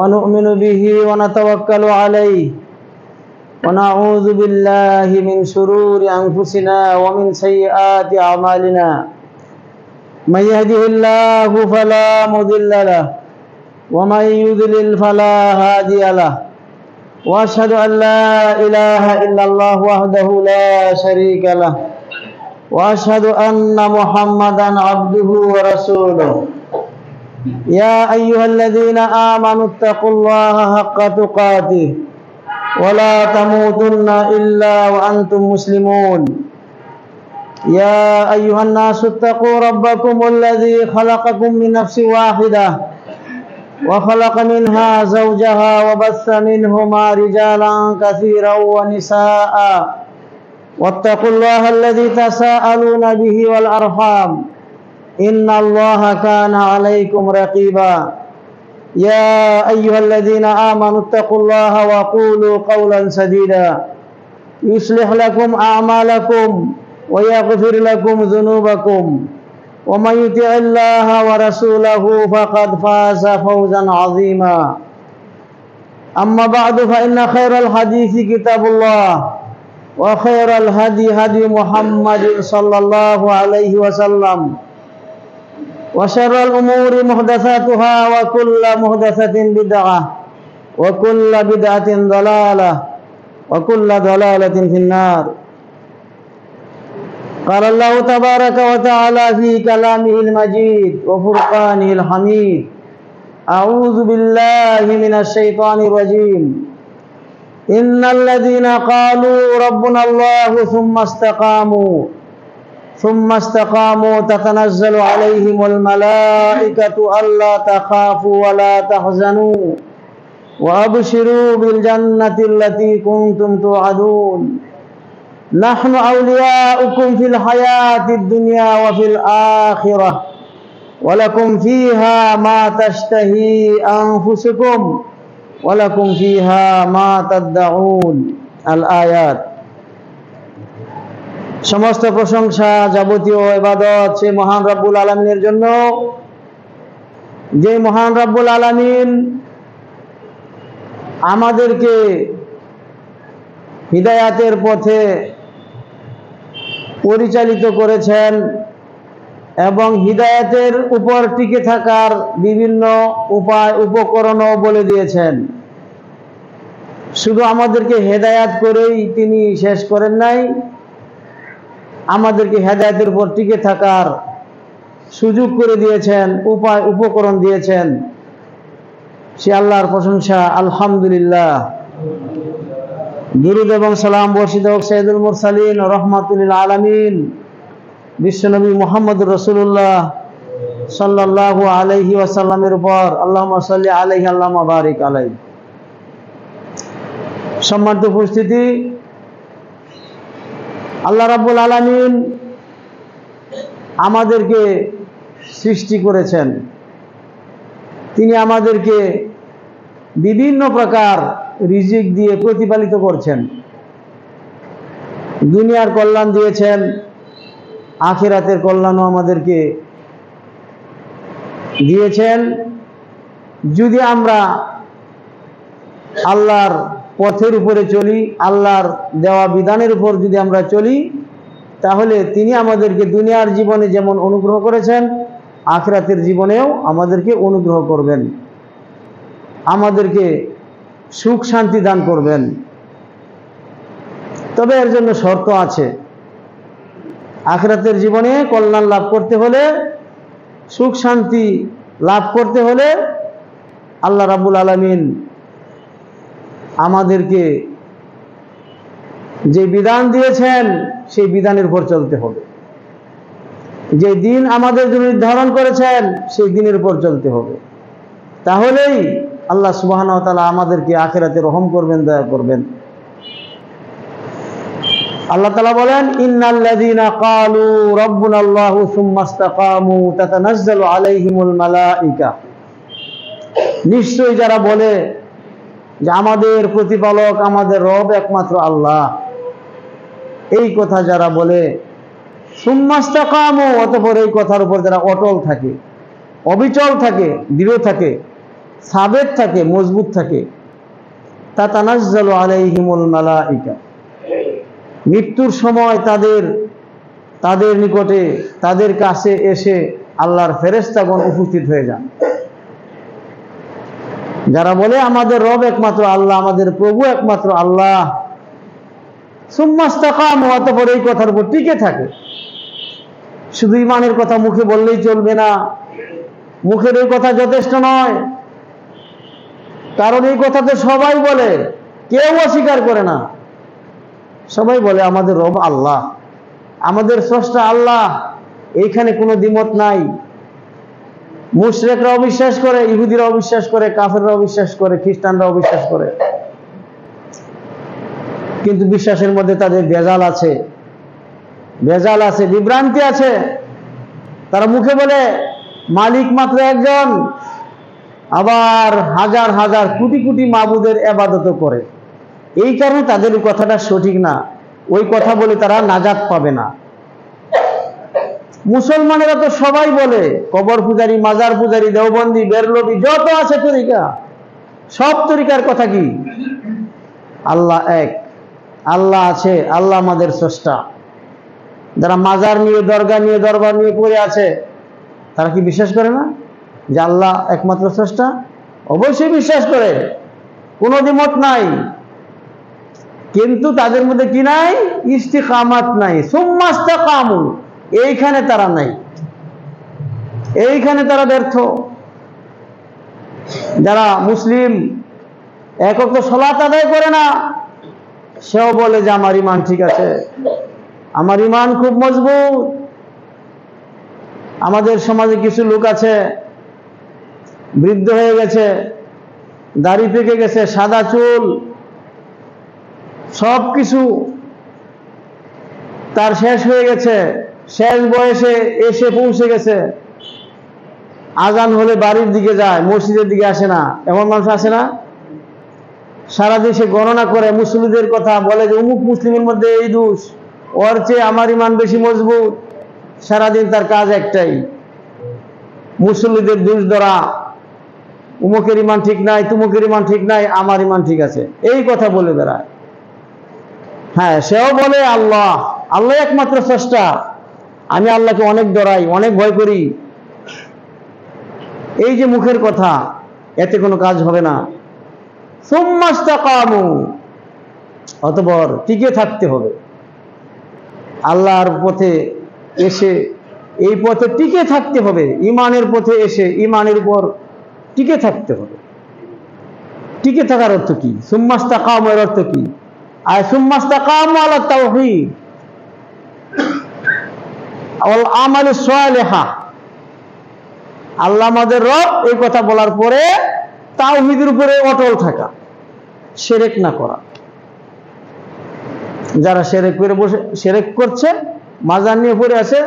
ونؤمن به ونتوكل عليه ونعوذ بالله من شرور أنفسنا ومن سيئات أعمالنا من يهده الله فلا مضل له ومن يضلل فلا هادي له وأشهد أن لا إله إلا الله وحده لا شريك له وأشهد أن محمدا عبده ورسوله يا أيها الذين آمنوا اتقوا الله حق تقاته ولا تموتن إلا وأنتم مسلمون يا أيها الناس اتقوا ربكم الذي خلقكم من نفس واحدة وخلق منها زوجها وبث منهما رجالا كثيرا ونساء واتقوا الله الذي تساءلون به والأرحام إن الله كان عليكم رقيبا يا أيها الذين آمنوا اتقوا الله وقولوا قولا سديدا يصلح لكم أعمالكم ويغفر لكم ذنوبكم ومن يطع الله ورسوله فقد فاز فوزا عظيما أما بعد فإن خير الحديث كتاب الله وخير الهدي هدي محمد صلى الله عليه وسلم وشر الأمور محدثاتها وكل محدثة بدعة وكل بدعة ضلالة وكل ضلالة في النار. قال الله تبارك وتعالى في كلامه المجيد وفرقانه الحميد أعوذ بالله من الشيطان الرجيم إن الذين قالوا ربنا الله ثم استقاموا تتنزل عليهم الملائكة ألا تخافوا ولا تحزنوا وأبشروا بالجنة التي كنتم توعدون نحن أولياؤكم في الحياة الدنيا وفي الآخرة ولكم فيها ما تشتهي أنفسكم ولكم فيها ما تدعون الآيات। সমস্ত প্রশংসা যাবতীয় ইবাদত সে মহান রব্বুল আলামিনের জন্য, যে মহান রব্বুল আলামিন আমাদেরকে হিদায়াতের পথে পরিচালিত করেছেন এবং হিদায়াতের উপর টিকে থাকার বিভিন্ন উপায় উপকরণও বলে দিয়েছেন। শুধু আমাদেরকে হেদায়াত করেই তিনি শেষ করেন নাই, আমাদেরকে হেদায়েতের উপর টিকে থাকার সুযোগ করে দিয়েছেন, উপায় উপকরণ দিয়েছেন। সে আল্লাহর প্রশংসা, আলহামদুলিল্লাহ। দুরূদ এবং সালাম বর্ষিত হোক সাইয়্যিদুল মুরসালিন রাহমাতুল লিল আলামিন বিশ্বনবী মুহাম্মদুর রাসূলুল্লাহ সাল্লাল্লাহু আলাইহি ওয়াসাল্লামের উপর। আল্লাহুম্মা সাল্লি আলাইহি আল্লাহুম্মা বারিক আলাইহি। সম্মানিত উপস্থিতি, আল্লাহ রাব্বুল আলামিন আমাদেরকে সৃষ্টি করেছেন, তিনি আমাদেরকে বিভিন্ন প্রকার রিজিক দিয়ে প্রতিপালিত করছেন। দুনিয়ার কল্যাণ দিয়েছেন, আখিরাতের কল্যাণও আমাদেরকে দিয়েছেন। যদি আমরা আল্লাহর পথের উপরে চলি, আল্লাহর দেওয়া বিধানের উপর যদি আমরা চলি, তাহলে তিনি আমাদেরকে দুনিয়ার জীবনে যেমন অনুগ্রহ করেছেন, আখিরাতের জীবনেও আমাদেরকে অনুগ্রহ করবেন, আমাদেরকে সুখ শান্তি দান করবেন। তবে এর জন্য শর্ত আছে। আখিরাতের জীবনে কল্যাণ লাভ করতে হলে, সুখ শান্তি লাভ করতে হলে আল্লাহ রাব্বুল আলামিন আমাদেরকে যে বিধান দিয়েছেন সেই বিধানের উপর চলতে হবে। যে দিন আমাদের জন্য নির্ধারণ করেছেন সেই দিনের উপর চলতে হবে। তাহলেই আল্লাহ সুবহানাহু ওয়া তাআলা আমাদেরকে আখিরাতে রহম করবেন, দয়া করবেন। আল্লাহ তাআলা বলেন, ইন্নাল্লাযীনা ক্বালু রাব্বুনাল্লাহু সুম্মা ইসতাকামু তাতানাজ্জালু আলাইহিমুল মালাইকা। নিশ্চয়ই যারা বলে যে আমাদের প্রতিপালক, আমাদের রব একমাত্র আল্লাহ, এই কথা যারা বলে, সুম্মা ইসতাকামু, অতঃপর এই কথার উপর যারা অটল থাকে, অবিচল থাকে, দৃঢ় থাকে, সাবেত থাকে, মজবুত থাকে। তাতানাজ্জালু আলাইহিমুল মালাইকা, মৃত্যুর সময় তাদের নিকটে, তাদের কাছে এসে আল্লাহর ফেরেশতাগণ উপস্থিত হয়ে যান। যারা বলে আমাদের রব একমাত্র আল্লাহ, আমাদের প্রভু একমাত্র আল্লাহ, সুম্মাস্তাকামু, অতঃপর এই কথার উপর টিকে থাকে। শুধু ইমানের কথা মুখে বললেই চলবে না, মুখের এই কথা যথেষ্ট নয়, কারণ এই কথা তো সবাই বলে, কেউ অস্বীকার করে না। সবাই বলে আমাদের রব আল্লাহ, আমাদের স্রষ্টা আল্লাহ, এইখানে কোনো দ্বিমত নাই। মুশরিকরা অবিশ্বাস করে, ইহুদিরা অবিশ্বাস করে, কাফেররা অবিশ্বাস করে, খ্রিস্টানরা অবিশ্বাস করে, কিন্তু বিশ্বাসের মধ্যে তাদের ভেজাল আছে, বিভ্রান্তি আছে। তারা মুখে বলে মালিক মাত্র একজন, আবার হাজার হাজার কোটি কোটি মাবুদের ইবাদত করে। এই কারণে তাদের ওই কথাটা সঠিক না, ওই কথা বলে তারা নাজাত পাবে না। মুসলমানেরা তো সবাই বলে, কবর পূজারী, মাজার পূজারী, দেওবন্দি, বেরলভী, যত আছে তরিকা, সব তরিকার কথা কি আল্লাহ এক, আল্লাহ আছে, আল্লাহ আমাদের স্রষ্টা। যারা মাজার নিয়ে, দরগা নিয়ে, দরবার নিয়ে পড়ে আছে, তারা কি বিশ্বাস করে না যে আল্লাহ একমাত্র স্রষ্টা? অবশ্যই বিশ্বাস করে, কোনো দ্বিমত নাই, কিন্তু তাদের মধ্যে কি নাই? ইস্তিকামাত নাই। সুম্মাস্তাকামু, এইখানে তারা নাই, এইখানে তারা ব্যর্থ। যারা মুসলিম এক ওয়াক্ত সালাত আদায় করে না, সেও বলে যে আমার ঈমান ঠিক আছে, আমার ঈমান খুব মজবুত। আমাদের সমাজে কিছু লোক আছে, বৃদ্ধ হয়ে গেছে, দাড়ি পেকে গেছে, সাদা চুল, সব কিছু তার শেষ হয়ে গেছে, শেষ বয়সে এসে পৌঁছে গেছে, আজান হলে বাড়ির দিকে যায়, মসজিদের দিকে আসে না। এমন মানুষ আসে না? সারা দেশে গণনা করে মুসলিমদের কথা বলে যে অমুক মুসলিমের মধ্যে এই দোষ, ওর চেয়ে আমার ঈমান বেশি মজবুত। সারাদিন তার কাজ একটাই, মুসলিমদের দোষ ধরা, উমুকের ঈমান ঠিক নাই, তুমুকের ঈমান ঠিক নাই, আমার ঈমান ঠিক আছে, এই কথা বলে বেড়ায়। হ্যাঁ, সেও বলে আল্লাহ, আল্লাহ একমাত্র স্রষ্টা, আমি আল্লাহকে অনেক ডরাই, অনেক ভয় করি। এই যে মুখের কথা, এতে কোনো কাজ হবে না। সুম্মাস্তাকামু, অতঃপর টিকে থাকতে হবে আল্লাহর পথে এসে, এই পথে টিকে থাকতে হবে। ঈমানের পথে এসে ঈমানের উপর টিকে থাকতে হবে। টিকে থাকার অর্থ কি? সুম্মাস্তাকামু এর অর্থ কি? আর সুম্মাস্তাকামু আলা তাওহীদ ওয়াল আমালিস সালিহা, আল্লাহ আমাদের রব, এই কথা বলার পরে তাওহীদের উপরে অটল থাকা, শিরক না করা। যারা শিরক করে বসে, শিরক করছে, মাজার নিয়ে পড়ে আছে,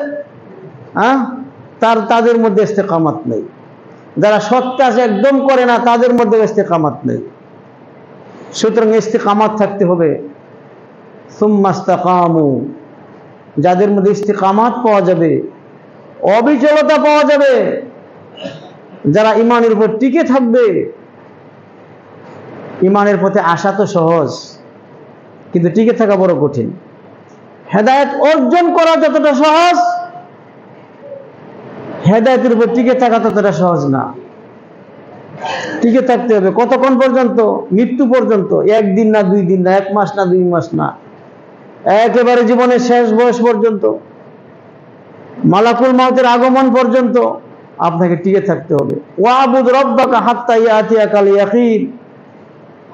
তাদের মধ্যে ইস্তেকামাত নেই। যারা সৎ কাজ একদম করে না, তাদের মধ্যে ইস্তেকামাত নেই। সুতরাং ইস্তেকামাত থাকতে হবে। সুম্মাস্তাকামু, যাদের মধ্যে ইস্তেকামাত পাওয়া যাবে, অবিচলতা পাওয়া যাবে, যারা ঈমানের উপর টিকে থাকবে। ঈমানের পথে আসা তো সহজ, কিন্তু টিকে থাকা বড় কঠিন। হেদায়েত অর্জন করা যতটা সহজ, হেদায়েতের উপর টিকে থাকা ততটা সহজ না। টিকে থাকতে হবে কতক্ষণ পর্যন্ত? মৃত্যু পর্যন্ত। একদিন না, 2 দিন না, 1 মাস না, 2 মাস না, একেবারে জীবনের শেষ বয়স পর্যন্ত, মালাকুল মাউতের আগমন পর্যন্ত আপনাকে টিকে থাকতে হবে। ওয়াবুদ রব্বাকা হাত্তা ইয়াতিয়াকাল ইয়াকিন,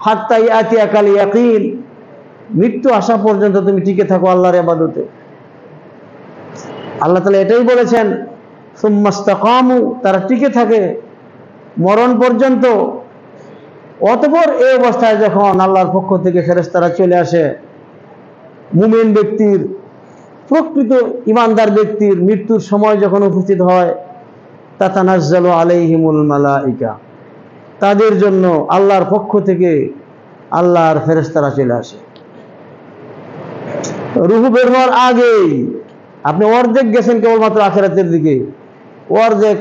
হাত্তা ইয়াতিয়াকাল ইয়াকিন, মৃত্যু আসা পর্যন্ত তুমি টিকে থাকো আল্লাহর ইবাদতে। আল্লাহ তাআলা এটাই বলেছেন, সুম্মাস্তাকামু, তারা টিকে থাকে মরণ পর্যন্ত। অতঃপর এই অবস্থায় যখন আল্লাহর পক্ষ থেকে ফেরেশতারা চলে আসে, মুমিন ব্যক্তির, প্রকৃত ঈমানদার ব্যক্তির মৃত্যুর সময় যখন উপস্থিত হয়, তাতানাজ্জালু আলাইহিমুল মালাইকা, তাদের জন্য আল্লাহর পক্ষ থেকে আল্লাহর ফেরেশতারা চলে আসে। রূহ বের হওয়ার আগেই আপনি অর্ধেক গেছেন কেবলমাত্র আখিরাতের দিকে, অর্ধেক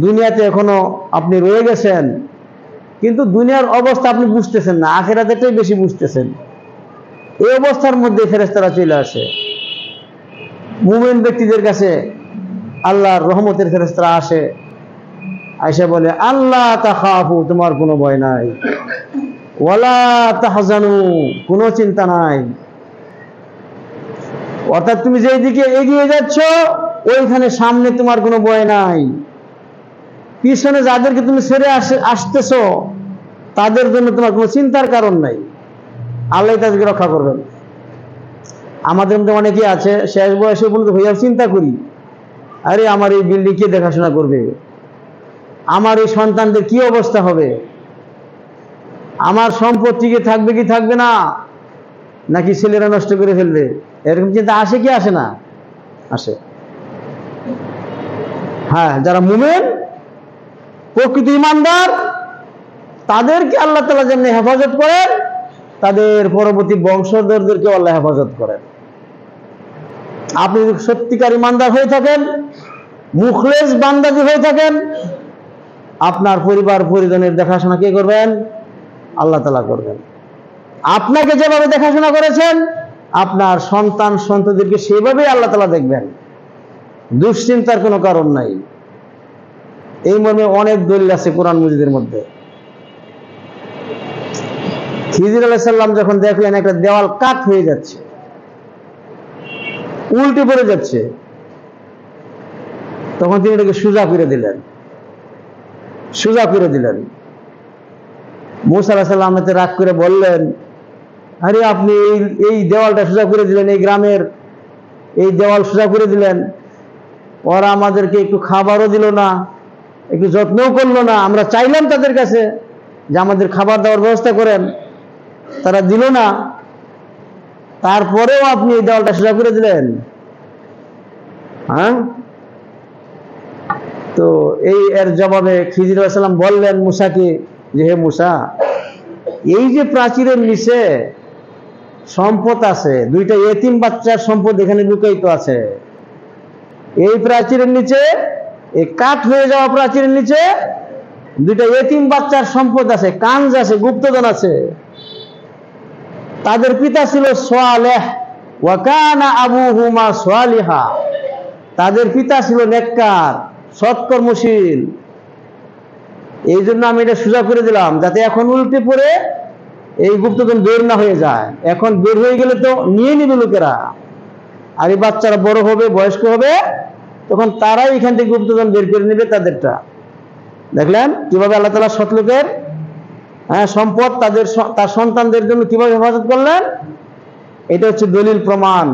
দুনিয়াতে এখনো আপনি রয়ে গেছেন। কিন্তু দুনিয়ার অবস্থা আপনি বুঝতেছেন না, আখিরাতেরটাই বেশি বুঝতেছেন। এই অবস্থার মধ্যে ফেরেশতারা চলে আসে। মুমিন ব্যক্তিদের কাছে আল্লাহর রহমতের ফেরেশতারা আসে, আয়েশা বলে, আল্লাহ তাখাফু, তোমার কোনো ভয় নাই, ওয়ালা তাহজানু, কোনো চিন্তা নাই। অর্থাৎ তুমি যেই দিকে এগিয়ে যাচ্ছ ওইখানে সামনে তোমার কোনো ভয় নাই, পিছনে যাদেরকে তুমি ছেড়ে আসতেছো তাদের জন্য তোমার কোনো চিন্তার কারণ নাই, আল্লাহ তাদেরকে রক্ষা করবেন। আমাদের মধ্যে অনেকে আছে শেষ বয়সে পর্যন্ত হইয়া চিন্তা করি, আরে আমার এই বিল্ডিং কে দেখাশোনা করবে, আমার এই সন্তানদের কি অবস্থা হবে, আমার সম্পত্তি কি থাকবে কি থাকবে না, নাকি ছেলেরা নষ্ট করে ফেলবে, এরকম চিন্তা আসে কি আসে না? আসে। হ্যাঁ, যারা মুমিন প্রকৃত ঈমানদার তাদেরকে আল্লাহ তাআলা যেমনি হেফাজত করেন, তাদের পরবর্তী বংশধরদেরকে আল্লাহ হেফাজত করেন। আপনি যদি সত্যিকার ঈমানদার হয়ে থাকেন, মুখলেস বান্দাজি হয়ে থাকেন, আপনার পরিবার পরিজনের দেখাশোনা কে করবেন? আল্লাহ তাআলা করবেন। আপনাকে যেভাবে দেখাশোনা করেছেন আপনার সন্তান সন্ততিদেরকে সেভাবেই আল্লাহ তাআলা দেখবেন, দুশ্চিন্তার কোনো কারণ নাই। এই মর্মে অনেক দলিল আছে কোরআন মজিদের মধ্যে। খিজির আলাইহিস সালাম যখন দেখলেন একটা দেওয়াল কাট হয়ে যাচ্ছে, উল্টে পড়ে যাচ্ছে, তখন তিনি এটাকে সোজা করে দিলেন, সোজা করে দিলেন। মুসা আলাইহিস সালাম এতে রাগ করে বললেন, আরে আপনি এই দেওয়ালটা সোজা করে দিলেন, এই গ্রামের এই দেওয়াল সোজা করে দিলেন, ওরা আমাদেরকে একটু খাবারও দিল না, একটু যত্নও করলো না। আমরা চাইলাম তাদের কাছে যে আমাদের খাবার দাবার ব্যবস্থা করেন, তারা দিল না, তারপরেও আপনি এই দেওয়ালটা সোজা করে দিলেন। হ্যাঁ, তো এর জবাবে খিজির আলাইহিস সালাম বললেন মুসাকে যে, হে মুসা, এই যে প্রাচীরের নিচে সম্পদ আছে, দুইটা এতিম বাচ্চার সম্পদ এখানে লুকায়িত আছে। এই প্রাচীরের নিচে, এই কাঠ হয়ে যাওয়া প্রাচীরের নিচে দুইটা এতিম বাচ্চার সম্পদ আছে, কানজ আছে, গুপ্তধন আছে। তাদের পিতা ছিল সালেহ, ওয়া কানা আবুহুমা সালিহা, তাদের পিতা ছিল নেককার, সৎকর্মশীল। এই জন্য আমি এটা সোজা করে দিলাম, যাতে এখন উল্টে পড়ে এই গুপ্তধন বের না হয়ে যায়। এখন বের হয়ে গেলে তো নিয়ে নিবে লোকেরা, আর এই বাচ্চারা বড় হবে, বয়স্ক হবে, তখন তারাই এখান থেকে গুপ্তধন বের করে নেবে তাদেরটা। দেখলেন কিভাবে আল্লাহ তাআলা সৎ লোকের সম্পদ তার সন্তানদের জন্য কিভাবে হেফাজত করলেন। এটা হচ্ছে দলিল প্রমাণ।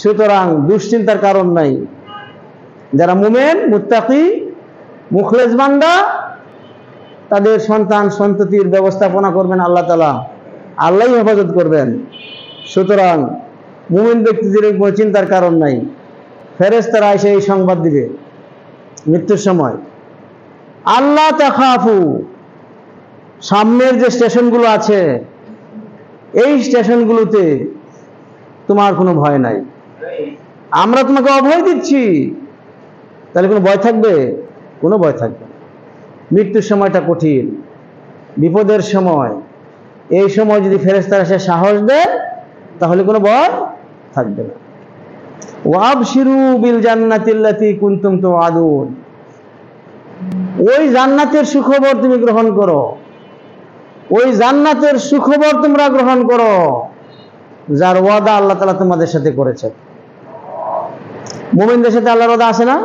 সুতরাং দুশ্চিন্তার কারণ নাই। যারা মুমিন মুত্তাকি মুখলেস বান্দা, তাদের সন্তান সন্ততির ব্যবস্থাপনা করবেন আল্লাহ তাআলা, আল্লাহই হেফাজত করবেন। সুতরাং মুমিন ব্যক্তিদের কোনো চিন্তার কারণ নাই। ফেরেশতারা এসে এই সংবাদ দিবে মৃত্যুর সময়, আল্লাহ তাখাফু, সামনের যে স্টেশনগুলো আছে এই স্টেশনগুলোতে তোমার কোনো ভয় নাই, আমরা তোমাকে অভয় দিচ্ছি। তাহলে কোনো ভয় থাকবে? কোনো ভয় থাকবে না। মৃত্যুর সময়টা কঠিন, বিপদের সময়। এই সময় যদি ফেরেশতারা এসে সাহস দেয় তাহলে কোনো ভয় থাকবে না। ওয়াবশিরু বিল জান্নাতিল্লাতী কুনতুম তুআদুন, ওই জান্নাতের সুখবর তুমি গ্রহণ করো, ওই জান্নাতের সুখবর তোমরা গ্রহণ করো যার ওয়াদা আল্লাহ তাআলা তোমাদের সাথে করেছেন। মুমিনদের সাথে আল্লাহর ওয়াদা আছে না?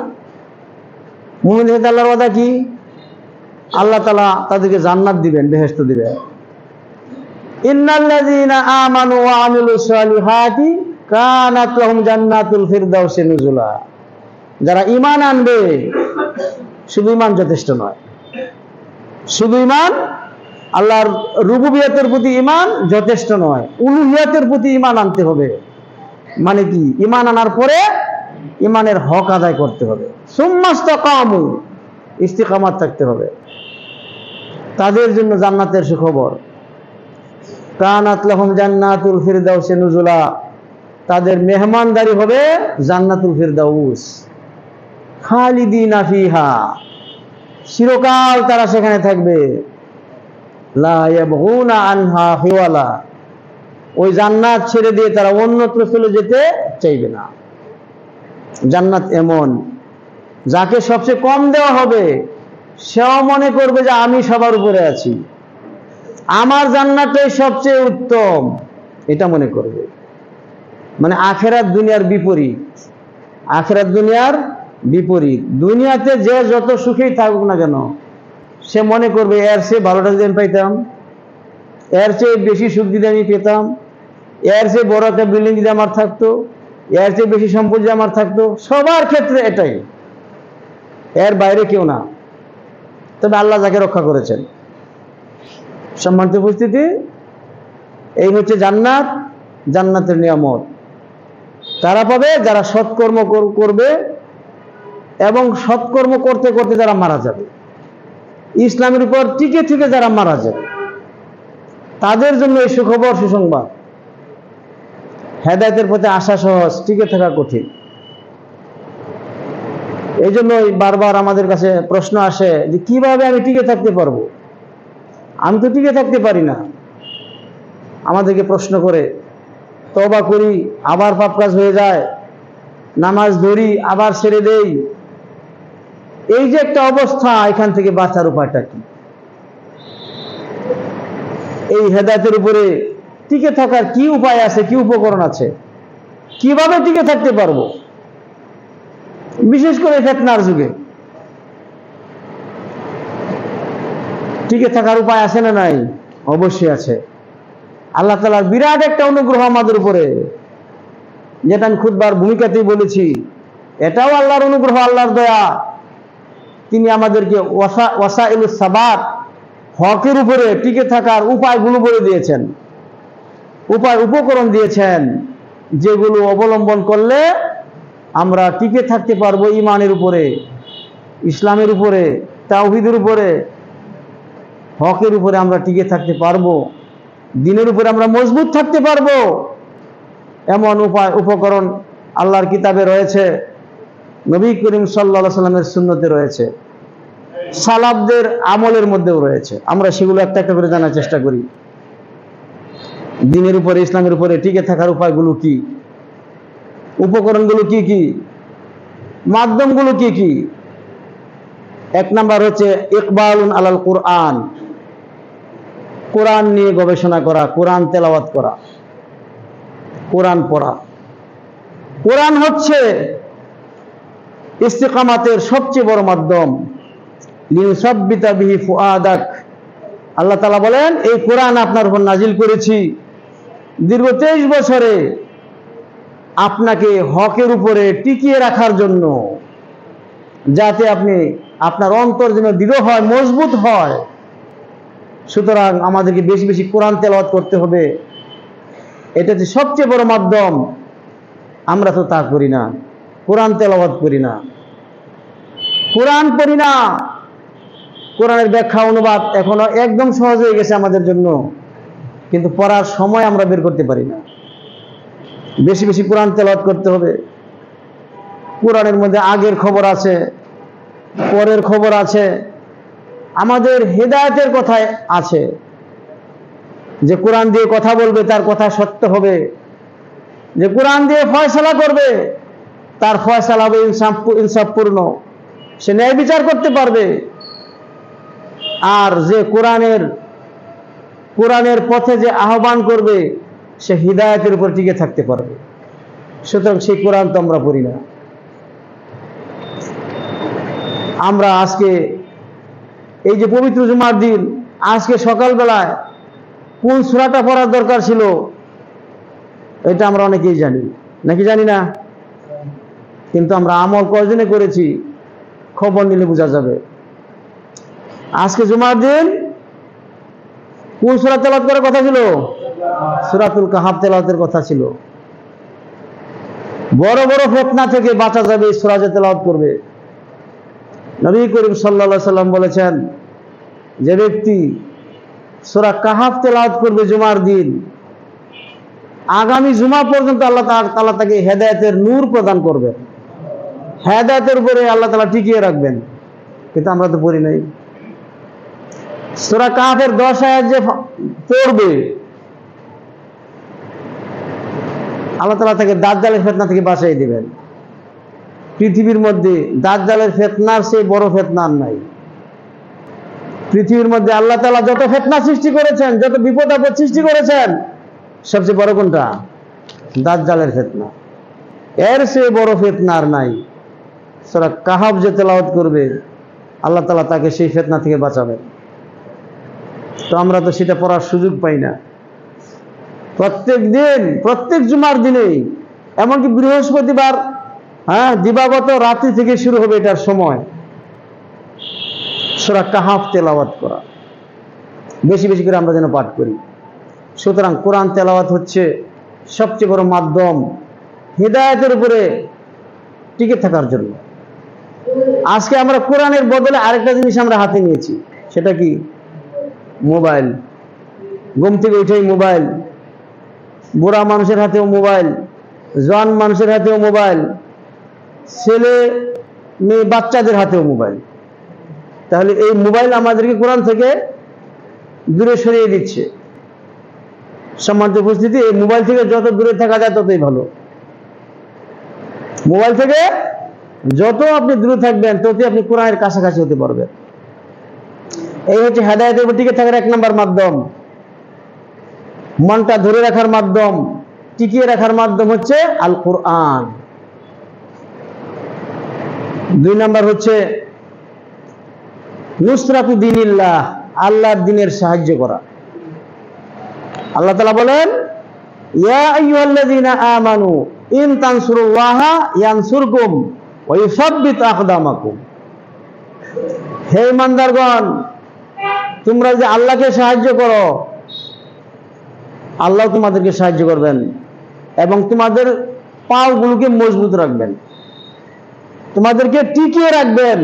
মুমিনদের সাথে আল্লাহর ওয়াদা কি? আল্লাহ তাআলা তাদেরকে জান্নাত দিবেন, বেহেশত দিবেন। ইন্নাল্লাযীনা আমানু ওয়া আমিলুস সালিহাতি কানাত লাহুম জান্নাতুল ফিরদাউসি নুজুলা। যারা ঈমান আনবে, শুধু ঈমান যথেষ্ট নয়, শুধু ঈমান, আল্লাহর রুবুবিয়তের প্রতি ঈমান যথেষ্ট নয়, উলুহিয়তের প্রতি ঈমান আনতে হবে। মানে কি? ঈমান আনার পরে ঈমানের হক আদায় করতে হবে। সুম্মাস্তাকামু, ইস্তিকামাত থাকতে হবে। তাদের জন্য জান্নাতের সুখবর। কানাত লাহুম জান্নাতুল ফিরদাউসি নুজুলা, তাদের মেহমানদারি হবে জান্নাতুল ফিরদাউস। খালিদিনা ফিহা, চিরকাল তারা সেখানে থাকবে। লা ইয়াবগুনা আনহা হিওয়ালা, ওই জান্নাত ছেড়ে দিয়ে তারা অন্যত্র চলে যেতে চাইবে না। জান্নাত এমন, যাকে সবচেয়ে কম দেওয়া হবে সেও মনে করবে যে আমি সবার উপরে আছি, আমার জান্নাতটাই সবচেয়ে উত্তম, এটা মনে করবে। মানে আখিরাত দুনিয়ার বিপরীত, আখিরাত দুনিয়ার বিপরীত। দুনিয়াতে যে যত সুখেই থাকুক না কেন, সে মনে করবে এর চেয়ে ভালোটা যদি আমি পাইতাম, এর চেয়ে বেশি সুখ যদি আমি পেতাম, এর চেয়ে বড় একটা বিল্ডিং যদি আমার থাকতো, এর চেয়ে বেশি সম্পদ যদি আমার থাকতো। সবার ক্ষেত্রে এটাই, এর বাইরে কেউ না। তবে আল্লাহ যাকে রক্ষা করেছেন। সম্মানিত উপস্থিতি, এই হচ্ছে জান্নাত, জান্নাতের নিয়ামত তারা পাবে যারা সৎকর্ম করবে এবং সৎকর্ম করতে করতে যারা মারা যাবে, ইসলামের উপর টিকে থেকে যারা মারা যাবে, তাদের জন্য এই সুখবর, সুসংবাদ। হেদায়েতের পথে আসা সহজ, টিকে থাকা কঠিন। এই জন্যই বারবার আমাদের কাছে প্রশ্ন আসে যে কিভাবে আমি টিকে থাকতে পারবো, আমি তো টিকে থাকতে পারি না। আমাদেরকে প্রশ্ন করে, তওবা করি আবার পাপ কাজ হয়ে যায়, নামাজ ধরি আবার ছেড়ে দেই, এই যে একটা অবস্থা, এখান থেকে বাঁচার উপায়টা কি? এই হেদায়েতের উপরে টিকে থাকার কি উপায় আছে, কি উপকরণ আছে, কিভাবে টিকে থাকতে পারবো? বিশেষ করে ফিতনার যুগে টিকে থাকার উপায় আছে না নাই? অবশ্যই আছে। আল্লাহ তাআলার বিরাট একটা অনুগ্রহ আমাদের উপরে, যেটা আমি খুতবার ভূমিকাতেই বলেছি, এটাও আল্লাহর অনুগ্রহ, আল্লাহর দয়া। তিনি আমাদেরকে ওয়াসাইলুস সাবাত, হকের উপরে টিকে থাকার উপায়গুলো বলে দিয়েছেন, উপকরণ দিয়েছেন, যেগুলো অবলম্বন করলে আমরা টিকে থাকতে পারবো ঈমানের উপরে, ইসলামের উপরে, তাওহীদের উপরে, হকের উপরে আমরা টিকে থাকতে পারবো, দ্বীনের উপরে আমরা মজবুত থাকতে পারবো। এমন উপায়, উপকরণ আল্লাহর কিতাবে রয়েছে, নবী করিম সাল্লাল্লাহু আলাইহি ওয়াসাল্লামের সুন্নতে রয়েছে, সালাফদের আমলের মধ্যেও রয়েছে। আমরা সেগুলো একটা একটা করে জানার চেষ্টা করি। দ্বীনের উপরে, ইসলামের উপরে টিকে থাকার উপায়গুলো কি, উপকরণগুলো কি কি, মাধ্যমগুলো কি কি। এক নাম্বার হচ্ছে ইকবালুন আলাল কুরআন, কোরআন নিয়ে গবেষণা করা, কোরআন তেলাওয়াত করা, কোরআন পড়া। কোরআন হচ্ছে ইস্তিকামাতের সবচেয়ে বড় মাধ্যম। লিনুসাব্বিতা বিহি ফুআদাক, আল্লাহ তাআলা বলেন এই কোরআন আপনার উপর নাজিল করেছি দীর্ঘ 23 বছরে আপনাকে হকের উপরে টিকিয়ে রাখার জন্য, যাতে আপনি আপনার অন্তর যেন দৃঢ় হয়, মজবুত হয়। সুতরাং আমাদেরকে বেশি বেশি কোরআন তেলাওয়াত করতে হবে, এটা হচ্ছে সবচেয়ে বড় মাধ্যম। আমরা তো তা করি না, কোরআন তেলাওয়াত করি না, কোরআন পড়ি না। কোরআনের ব্যাখ্যা অনুবাদ এখনো একদম সহজ হয়ে গেছে আমাদের জন্য, কিন্তু পড়ার সময় আমরা বের করতে পারি না। বেশি বেশি কোরআন তেলাওয়াত করতে হবে। কোরআনের মধ্যে আগের খবর আছে, পরের খবর আছে, আমাদের হেদায়েতের কথায় আছে, যে কোরআন দিয়ে কথা বলবে তার কথা সত্য হবে, যে কোরআন দিয়ে ফয়সালা করবে তার ফয়সালা হবে ইনসাফপূর্ণ, সে ন্যায় বিচার করতে পারবে। আর যে কোরআনের পথে যে আহ্বান করবে সে হিদায়াতের উপর টিকে থাকতে পারবে। সুতরাং সেই কোরআন তো আমরা পড়ি না। আমরা আজকে এই যে পবিত্র জুমার দিন, আজকে সকালবেলায় কোন সূরাটা পড়ার দরকার ছিল এটা আমরা অনেকেই জানি, নাকি জানি না? কিন্তু আমরা আমল কয়জনে করেছি খবর নিলে বোঝা যাবে। আজকে জুমার দিন কোন সূরা তেলাওয়াত করার কথা ছিল? সূরাতুল কাহাফ তেলাওয়াতের কথা ছিল। বড় বড় ফিতনা থেকে বাঁচা যাবে এই সূরা যে তেলাওয়াত করবে। নবী করিম সাল্লাল্লাহু আলাইহি সাল্লাম বলেছেন, যে ব্যক্তি সূরা কাহাফ তেলাওয়াত করবে জুমার দিন, আগামী জুমা পর্যন্ত আল্লাহ তাআলা তাকে হেদায়েতের নূর প্রদান করবেন, হেদায়েতের উপরে আল্লাহ তাআলা টিকিয়ে রাখবেন। কিন্তু আমরা তো পড়ি নাই। সূরা কাহফের 10 আয়াত যে পড়বে, আল্লাহ তাআলা তাকে দাজ্জালের ফিতনা থেকে বাঁচিয়ে দিবেন। পৃথিবীর মধ্যে দাজ্জালের ফিতনার চেয়ে বড় ফিতনা আর নাই। পৃথিবীর মধ্যে আল্লাহ তাআলা যত ফিতনা সৃষ্টি করেছেন, যত বিপদ আপদ সৃষ্টি করেছেন, সবচেয়ে বড় কোনটা? দাজ্জালের ফিতনা। এর চেয়ে বড় ফিতনা আর নাই। সূরা কাহফ যে তেলাওয়াত করবে, আল্লাহ তাআলা তাকে সেই ফিতনা থেকে বাঁচাবেন। তো আমরা তো সেটা পড়ার সুযোগ পাই না। প্রত্যেক দিন, প্রত্যেক জুমার দিনে, এমনকি বৃহস্পতিবার দিবাগত রাত্রি থেকে শুরু হবে এটার সময়, সূরা কাহফ তেলাওয়াত করা, বেশি বেশি করে আমরা যেন পাঠ করি। সুতরাং কোরআন তেলাওয়াত হচ্ছে সবচেয়ে বড় মাধ্যম হিদায়াতের উপরে টিকে থাকার জন্য। আজকে আমরা কোরআনের বদলে আরেকটা জিনিস আমরা হাতে নিয়েছি, সেটা কি? মোবাইল। ঘুম থেকে উঠেই মোবাইল, বুড়া মানুষের হাতেও মোবাইল, জওয়ান মানুষের হাতেও মোবাইল, ছেলে মেয়ে বাচ্চাদের হাতেও মোবাইল। তাহলে এই মোবাইল আমাদেরকে কোরআন থেকে দূরে সরিয়ে দিচ্ছে। সম্মানিত উপস্থিতি, এই মোবাইল থেকে যত দূরে থাকা যায় ততই ভালো। মোবাইল থেকে যত আপনি দূরে থাকবেন ততই আপনি কোরআনের কাছাকাছি হতে পারবেন। এই হচ্ছে হেদায়েতের উপর টিকে থাকার 1 নম্বর মাধ্যম। মনটা ধরে রাখার মাধ্যম, টিকিয়ে রাখার মাধ্যম হচ্ছে আল কোরআন। 2 নম্বর হচ্ছে নুসরাতু দীনিল্লাহ, আল্লাহর দ্বীনের সাহায্য করা। আল্লাহ তাআলা বলেন, ইয়া আইয়ুহাল্লাযীনা আমানু ইন তানসুরুল্লাহা ইয়ানসুরকুম ওয়া ইউসাব্বিত আকদামাকুম। হে ঈমানদারগণ, তোমরা যে আল্লাহকে সাহায্য করো, আল্লাহ তোমাদেরকে সাহায্য করবেন এবং তোমাদের পাগুলোকে মজবুত রাখবেন, তোমাদেরকে টিকিয়ে রাখবেন,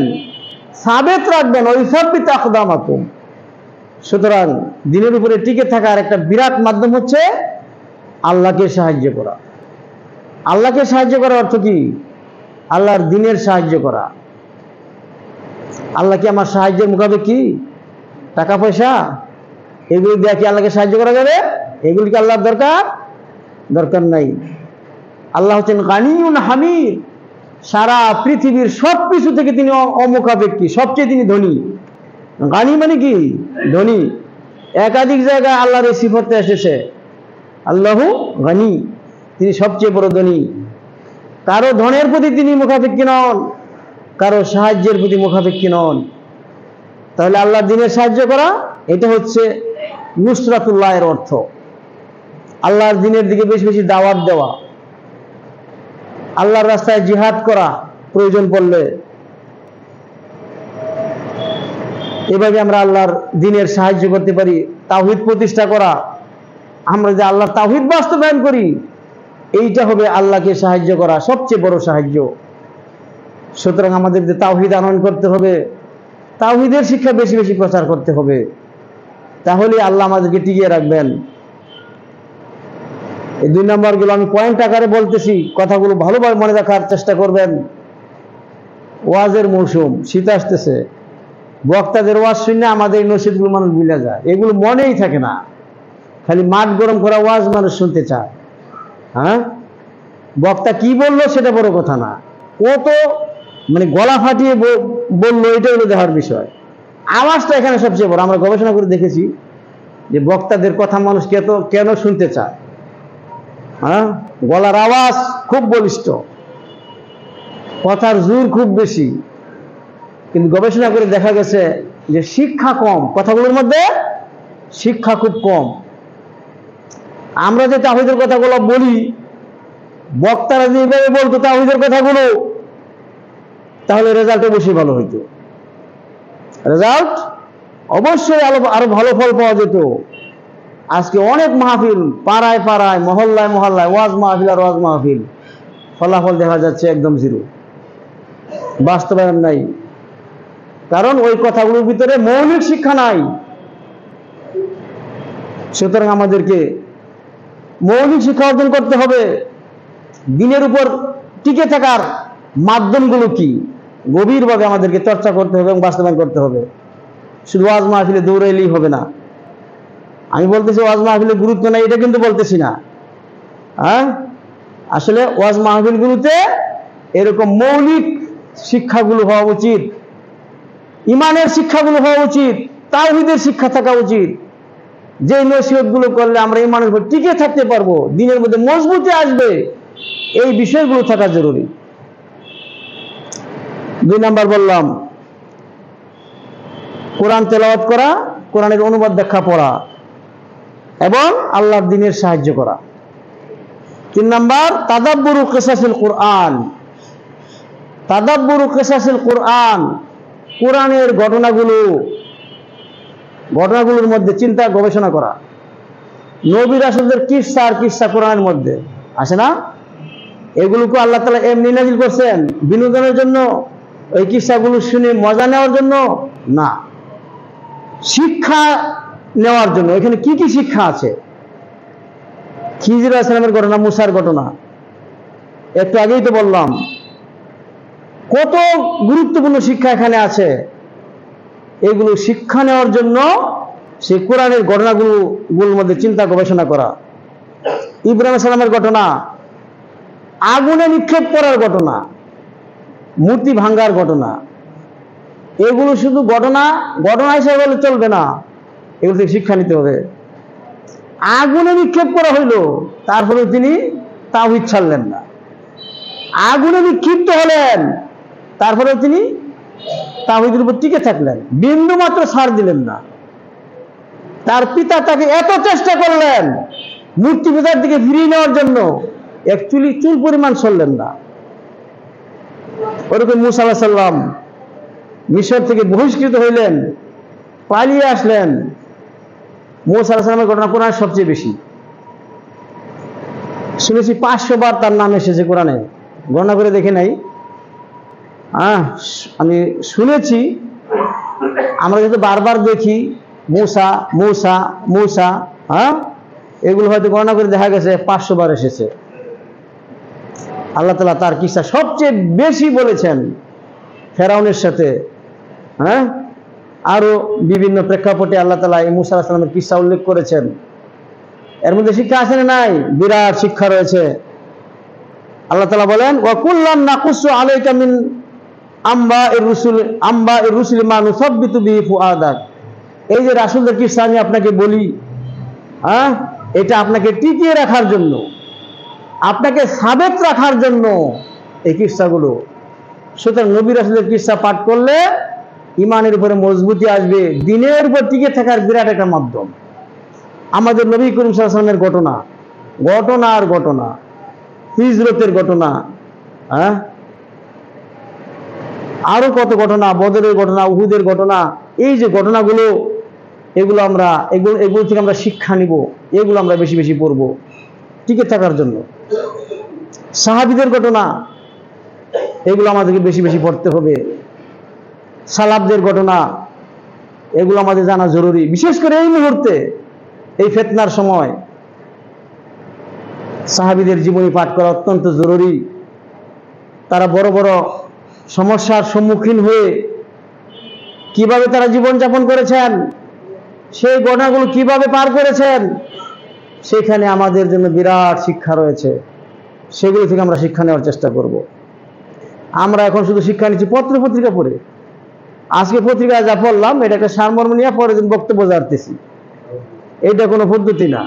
সাবেত রাখবেন। ওয়া ইউসাব্বিত আকদামাকুম। সুতরাং দ্বীনের উপরে টিকে থাকার একটা বিরাট মাধ্যম হচ্ছে আল্লাহকে সাহায্য করা। আল্লাহকে সাহায্য করার অর্থ কি? আল্লাহর দ্বীনের সাহায্য করা। আল্লাহ কি আমার সাহায্যের মোকাবেলা কি? টাকা পয়সা এগুলি দিয়ে কি আল্লাহকে সাহায্য করা যাবে? এগুলি কি আল্লাহর দরকার নাই। আল্লাহ হচ্ছেন গানিউন হামিদ, সারা পৃথিবীর সব কিছু থেকে তিনি অমুখাপেক্ষী, সবচেয়ে তিনি ধনী। গানি মানে কি? ধনী। একাধিক জায়গায় আল্লাহর এই সিফতে এসেছে, আল্লাহু গানি, তিনি সবচেয়ে বড় ধনী। কারো ধনের প্রতি তিনি মুখাপেক্ষী নন, কারো সাহায্যের প্রতি মুখাপেক্ষী নন। তাহলে আল্লাহর দ্বীনের সাহায্য করা, এটা হচ্ছে নুসরাতুল্লাহের অর্থ। আল্লাহর দ্বীনের দিকে বেশি বেশি দাওয়াত দেওয়া, আল্লাহর রাস্তায় জিহাদ করা প্রয়োজন পড়লে। এভাবে আমরা আল্লাহর দ্বীনের সাহায্য করতে পারি। তাওহীদ প্রতিষ্ঠা করা, আমরা যে আল্লাহর তাওহীদ বাস্তবায়ন করি, এইটা হবে আল্লাহকে সাহায্য করা সবচেয়ে বড় সাহায্য। সুতরাং আমাদের যে তাওহীদ আনয়ন করতে হবে, তাওহীদের শিক্ষা বেশি বেশি প্রচার করতে হবে, তাহলে আল্লাহ আমাদেরকে টিকিয়ে রাখবেন। এই 2 নম্বরগুলো আমি পয়েন্ট আকারে বলতেছি, কথাগুলো ভালোভাবে মনে রাখার চেষ্টা করবেন। ওয়াজের মৌসুম, শীত আসতেছে, বক্তাদের ওয়াজ শুনে আমাদের নসিহতগুলো মানুষ ভুলে যায়, এগুলো মনেই থাকে না। খালি মাঠ গরম করা ওয়াজ মানুষ শুনতে চায়। বক্তা কি বললো সেটা বড় কথা না, কত মানে গলা ফাটিয়ে বললো এটা হলো দেখার বিষয়। আওয়াজটা এখানে সবচেয়ে বড়। আমরা গবেষণা করে দেখেছি যে বক্তাদের কথা মানুষ কেন শুনতে চায়। গলার আওয়াজ খুব বলিষ্ঠ, কথার জোর খুব বেশি, কিন্তু গবেষণা করে দেখা গেছে যে শিক্ষা কম, কথাগুলোর মধ্যে শিক্ষা খুব কম। আমরা যে তাওহীদের কথাগুলো বলি, বক্তারা যে এইভাবে বলতো তাওহীদের কথাগুলো, তাহলে রেজাল্ট অবশ্যই ভালো হইতো। রেজাল্ট অবশ্যই আরো ভালো ফল পাওয়া যেত। আজকে অনেক মাহফিল, পাড়ায় পাড়ায়, মহল্লায় মহল্লায় ওয়াজ মাহফিল আর ওয়াজ মাহফিল, ফলাফল দেখা যাচ্ছে একদম জিরো, বাস্তবায়ন নাই। কারণ ওই কথাগুলোর ভিতরে মৌলিক শিক্ষা নাই। সুতরাং আমাদেরকে মৌলিক শিক্ষা অর্জন করতে হবে। দ্বীনের উপর টিকে থাকার মাধ্যমগুলো কি, গভীরভাবে আমাদেরকে চর্চা করতে হবে এবং বাস্তবায়ন করতে হবে। শুধু ওয়াজ মাহফিলে দৌড়াইলেই হবে না। আমি বলতেছি ওয়াজ মাহফিলে গুরুত্ব নাই এটা কিন্তু বলতেছি না। হ্যাঁ, আসলে ওয়াজ মাহফিলগুলোতে এরকম মৌলিক শিক্ষাগুলো হওয়া উচিত, ইমানের শিক্ষাগুলো হওয়া উচিত, তাওহীদের শিক্ষা থাকা উচিত। যে নসিহতগুলো করলে আমরা ইমানের উপর টিকে থাকতে পারবো, দিনের মধ্যে মজবুতি আসবে, এই বিষয়গুলো থাকা জরুরি। 2 নাম্বার বললাম কোরআন তেলাওয়াত করা, কোরআনের অনুবাদ ব্যাখ্যা পড়া এবং আল্লাহর দ্বীনের সাহায্য করা। 3 নাম্বার তাদাব্বুরু কিসাসিল কোরআন। তাদাব্বুরু কিসাসিল কোরআন, কোরআনের ঘটনাগুলোর মধ্যে চিন্তা গবেষণা করা। নবী রাসূলদের কিসসা আর কিসসা কোরআনের মধ্যে আসে না? এগুলোকে আল্লাহ তাআলা এমনি নাযিল করছেন বিনোদনের জন্য, ওই কিসসাগুলো শুনে মজা নেওয়ার জন্য না, শিক্ষা নেওয়ার জন্য। এখানে কি কি শিক্ষা আছে? খিজির আলাইহিস সালামের ঘটনা, মুসার ঘটনা, একটু আগেই তো বললাম। কত গুরুত্বপূর্ণ শিক্ষা এখানে আছে। এগুলো শিক্ষা নেওয়ার জন্য সেই কোরআনের ঘটনাগুলোর মধ্যে চিন্তা গবেষণা করা। ইব্রাহিম আলাইহিস সালামের ঘটনা, আগুনে নিক্ষেপ করার ঘটনা, মূর্তি ভাঙ্গার ঘটনা, এগুলো শুধু ঘটনা হিসেবে বলে চলবে না, এগুলো থেকে শিক্ষা নিতে হবে। আগুনে নিক্ষেপ করা হইল, তারপরে তিনি তাওহীদ ছাড়লেন না। আগুনে নিক্ষিপ্ত হলেন, তারপরে তিনি তাওহীদের উপর টিকে থাকলেন, বিন্দু মাত্র ছাড় দিলেন না। তার পিতা তাকে এত চেষ্টা করলেন মূর্তি পূজার দিকে ফিরিয়ে নেওয়ার জন্য, এক চুল পরিমাণ সরলেন না। ওরকম মুসা আলাইহিস সালাম মিশর থেকে বহিষ্কৃত হইলেন, পালিয়ে আসলেন। মুসা আলাইহিস সালামের ঘটনা কোরআনে সবচেয়ে বেশি শুনেছি, 500 বার তার নাম এসেছে কোরআনে, গণনা করে দেখে নাই। আমি শুনেছি, আমরা যেহেতু বারবার দেখি মুসা মুসা মুসা, এগুলো হয়তো গণনা করে দেখা গেছে 500 বার এসেছে। আল্লাহ তাআলা তার কিসসা সবচেয়ে বেশি বলেছেন ফেরাউনের সাথে। আরো বিভিন্ন প্রেক্ষাপটে আল্লাহ তাআলা এই মুসা আলাইহিস সালামের কিসসা উল্লেখ করেছেন। এর মধ্যে শিক্ষা আছে না নাই? বিরাট শিক্ষা রয়েছে। আল্লাহ তাআলা বলেন ওয়া কুল্লান নাকুসু আলাইকা মিন আম্বাইর রুসুল মা নুসাব্বিতু বিহি ফুআদাক। এই যে রাসূলদের কিসসা আমি আপনাকে বলি, এটা আপনাকে টিকিয়ে রাখার জন্য, আপনাকে সাবেত রাখার জন্য এই কিসসাগুলো। সুতরাং নবী রাসূলের কিসসা পাঠ করলে ইমানের উপরে মজবুতি আসবে, দ্বীনের উপর টিকে থাকার বিরাট একটা মাধ্যম। আমাদের নবী করিম সাল্লাল্লাহু আলাইহি ওয়াসাল্লামের ঘটনা, হিজরতের ঘটনা, আরো কত ঘটনা, বদরের ঘটনা, উহুদের ঘটনা, এই যে ঘটনাগুলো, এগুলো থেকে আমরা শিক্ষা নিব, এগুলো আমরা বেশি বেশি পড়বো টিকে থাকার জন্য। সাহাবীদের ঘটনা, এগুলো আমাদেরকে বেশি বেশি পড়তে হবে। সালাফদের ঘটনা, এগুলো আমাদের জানা জরুরি, বিশেষ করে এই মুহূর্তে, এই ফিতনার সময় সাহাবীদের জীবনী পাঠ করা অত্যন্ত জরুরি। তারা বড় বড় সমস্যার সম্মুখীন হয়ে কিভাবে তারা জীবনযাপন করেছেন, সেই ঘটনাগুলো কিভাবে পার করেছেন, সেখানে আমাদের জন্য বিরাট শিক্ষা রয়েছে। সেগুলো থেকে আমরা শিক্ষা নেওয়ার চেষ্টা করব। আমরা এখন শুধু শিক্ষা নিচ্ছি পত্র পত্রিকা পড়ে। আজকে পত্রিকায় যা পড়লাম, এটা একটা সারমর্ম নিয়ে পরের দিন বক্তব্য জানতেছি, এটা কোনো পদ্ধতি না।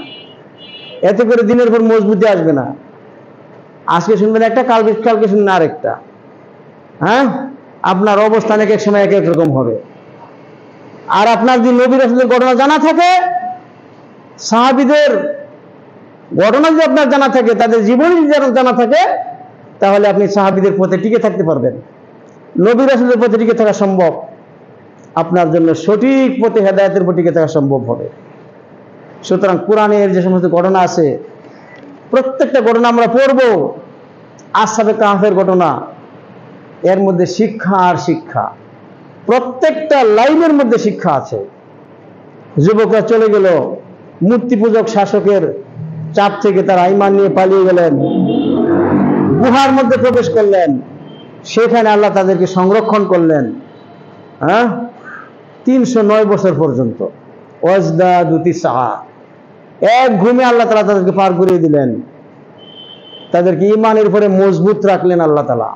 এতে করে দিনের পর মজবুতি আসবে না। আজকে শুনবেন একটা, কালকে শুনবেন আরেকটা। আপনার অবস্থান এক এক সময় এক এক রকম হবে। আর আপনার যদি নবী রাসূলের ঘটনা জানা থাকে, সাহাবীদের ঘটনা যদি আপনার জানা থাকে, তাদের জীবনী যদি জানা থাকে, তাহলে আপনি সাহাবীদের পথে টিকে থাকতে পারবেন। নবী রাসূলের পথে টিকে থাকা সম্ভব, আপনার জন্য সঠিক পথে হেদায়েতের পথে টিকে থাকা সম্ভব হবে। সুতরাং কোরআনের যে সমস্ত ঘটনা আছে, প্রত্যেকটা ঘটনা আমরা পড়ব। আসহাবে কাহফের ঘটনা, এর মধ্যে শিক্ষা আর শিক্ষা, প্রত্যেকটা লাইনের মধ্যে শিক্ষা আছে। যুবকরা চলে গেল, মূর্তি পূজক শাসকের চাপ থেকে তারা ঈমান নিয়ে পালিয়ে গেলেন, গুহার মধ্যে প্রবেশ করলেন, সেখানে আল্লাহ তাদেরকে সংরক্ষণ করলেন। 309 বছর পর্যন্ত। ওয়াজদাদু তিসআ, এক ঘুমে আল্লাহ তাআলা তাদেরকে পার করিয়ে দিলেন, তাদেরকে ঈমানের উপরে মজবুত রাখলেন আল্লাহ তাআলা।